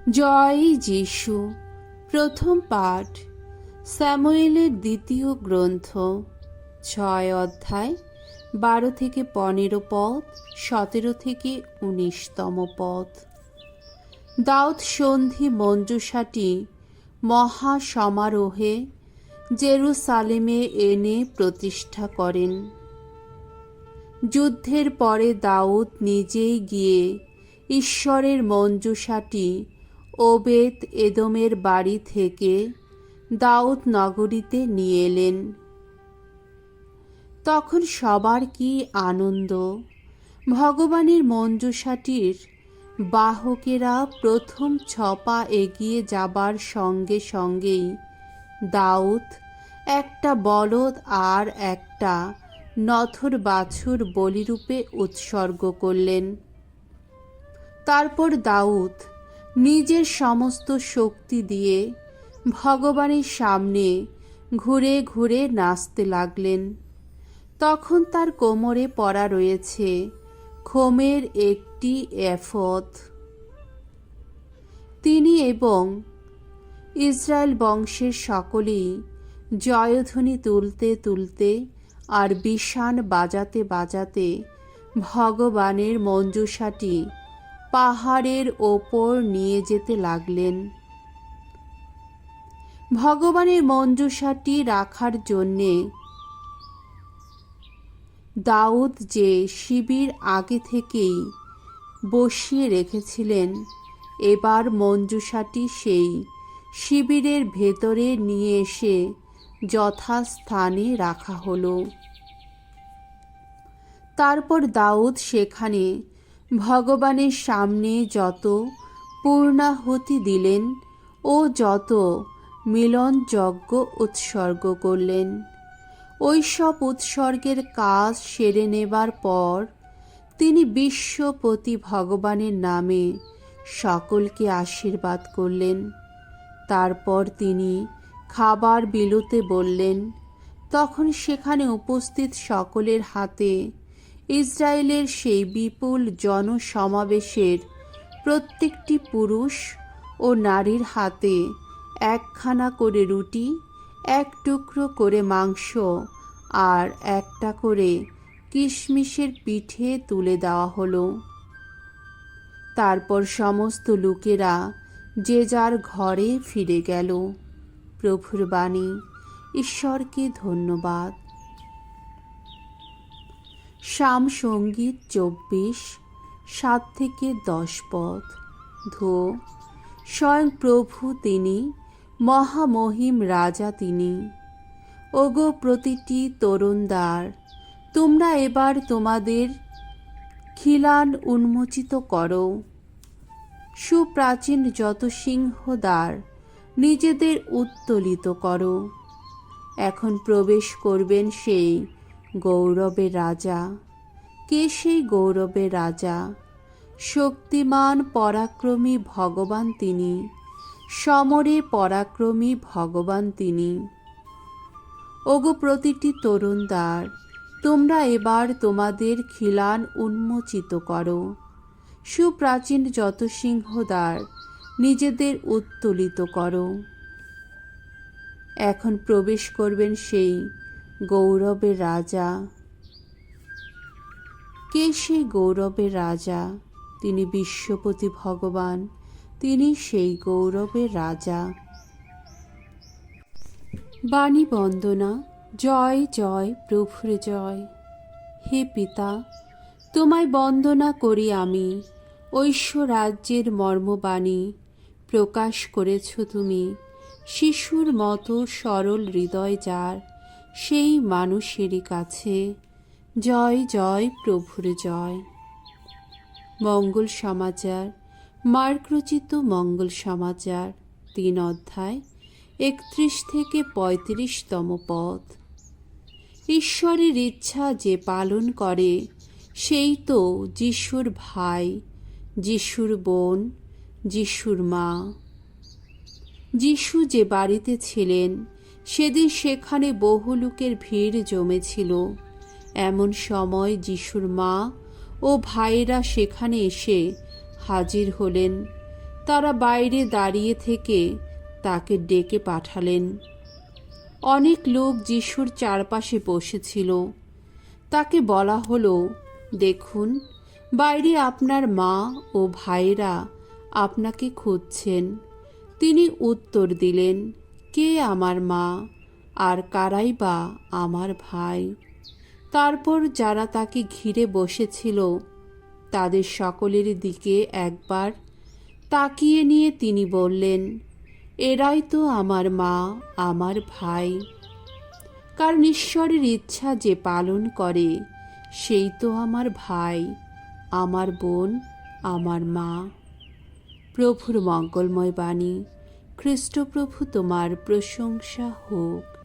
জয় যীশু। প্রথম পাঠ স্যামুয়েলের দ্বিতীয় গ্রন্থ, 6 অধ্যায়, 12 থেকে 15 পদ, 17 থেকে 19তম পদ। দাউদ সন্ধি মঞ্জুষাটি মহা সমারোহে জেরুসালেমে এনে প্রতিষ্ঠা করেন। যুদ্ধের পরে দাউদ নিজেই গিয়ে ঈশ্বরের মঞ্জুষাটি ওবেদ এদোমের বাড়ি থেকে দাউদ নগরীতে নিয়ে এলেন। তখন সবার কি আনন্দ! ভগবানের মঞ্জুষাটির বাহকেরা প্রথম 6 পা এগিয়ে যাবার সঙ্গে সঙ্গেই দাউদ একটা বলদ আর একটা নথর বাছুর বলিরূপে উৎসর্গ করলেন। তারপর দাউদ নিজের সমস্ত শক্তি দিয়ে ভগবানের সামনে ঘুরে ঘুরে নাচতে লাগলেন। তখন তার কোমরে পরা রয়েছে খোমের একটি এফদ। তিনি এবং ইসরায়েল বংশের সকলেই জয়ধ্বনি তুলতে তুলতে আর বিষাণ বাজাতে বাজাতে ভগবানের মঞ্জুষাটি পাহাড়ের ওপর নিয়ে যেতে লাগলেন। ভগবানের মঞ্জুষাটি রাখার জন্যে দাউদ যে শিবির আগে থেকেই বসিয়ে রেখেছিলেন, এবার মঞ্জুষাটি সেই শিবিরের ভেতরে নিয়ে এসে যথাস্থানে রাখা হলো। তারপর দাউদ সেখানে ভগবানের সামনে যত পূর্ণাহুতি দিলেন ও যত মিলনযজ্ঞ উৎসর্গ করলেন। ওই সব উৎসর্গের কাজ সেরে নেবার পর তিনি বিশ্বপতি ভগবানের নামে সকলকে আশীর্বাদ করলেন। তারপর তিনি খাবার বিলোতে বললেন। তখন সেখানে উপস্থিত সকলের হাতে ইসরায়েলের সেই বিপুল জনসমাবেশের প্রত্যেকটি পুরুষ ও নারীর হাতে একখানা করে রুটি, এক টুকরো করে মাংস আর একটা করে কিশমিশের পিঠে তুলে দেওয়া হলো। তারপর সমস্ত লোকেরা যে যার ঘরে ফিরে গেল। প্রভুর বাণী। ঈশ্বরকে ধন্যবাদ। সাম সঙ্গীত 24, 7 থেকে 10 পদ। ধো, স্বয়ং প্রভু তিনি, মহামহিম রাজা তিনি। ওগো প্রতিটি তরুণদ্বার, তোমরা এবার তোমাদের খিলান উন্মোচিত করো। সুপ্রাচীন যত সিংহদ্বার নিজেদের উত্তোলিত করো। এখন প্রবেশ করবেন সেই গৌরবের রাজা। কে সেই গৌরবের রাজা? শক্তিমান পরাক্রমী ভগবান তিনি, সমরে পরাক্রমী ভগবান তিনি। ওগো প্রতিটি তরুণদ্বার, তোমরা এবার তোমাদের খিলান উন্মোচিত করো। সুপ্রাচীন যত সিংহদ্বার নিজেদের উত্তোলিত করো। এখন প্রবেশ করবেন সেই গৌরবের রাজা। কে সেই গৌরবের রাজা? তিনি বিশ্বপতি ভগবান, তিনি সেই গৌরবের রাজা। বাণী বন্দনা। জয় জয় প্রভুর জয়। হে পিতা, তোমায় বন্দনা করি আমি। ঐশ্বরাজ্যের মর্মবাণী প্রকাশ করেছ তুমি। শিশুর মতো সরল হৃদয় যার, সেই মানুষেরই কাছে। জয় জয় প্রভুর জয়। মঙ্গল সমাচার। মার্ক রচিত মঙ্গল সমাচার, 3 অধ্যায়, 31 থেকে 35তম পদ। ঈশ্বরের ইচ্ছা যে পালন করে, সেই তো যিশুর ভাই, যিশুর বোন, যিশুর মা। যিশু যে বাড়িতে ছিলেন, সেদিন সেখানে বহু লোকের ভিড় জমেছিল। এমন সময় যিশুর মা ও ভাইরা সেখানে এসে হাজির হলেন। তারা বাইরে দাঁড়িয়ে থেকে তাকে ডেকে পাঠালেন। অনেক লোক যিশুর চারপাশে বসেছিল। তাকে বলা হলো, দেখুন, বাইরে আপনার মা ও ভাইরা আপনাকে খুঁজছেন। তিনি উত্তর দিলেন, কে আমার মা আর কারাই বা আমার ভাই? তারপর যারা তাকে ঘিরে বসেছিল তাদের সকলের দিকে একবার তাকিয়ে নিয়ে তিনি বললেন, এরাই তো আমার মা, আমার ভাই। কারণ ঈশ্বরের ইচ্ছা যে পালন করে সেই তো আমার ভাই, আমার বোন, আমার মা। প্রভুর মঙ্গলময় বাণী। খ্রিস্টপ্রভু তোমার প্রশংসা হোক।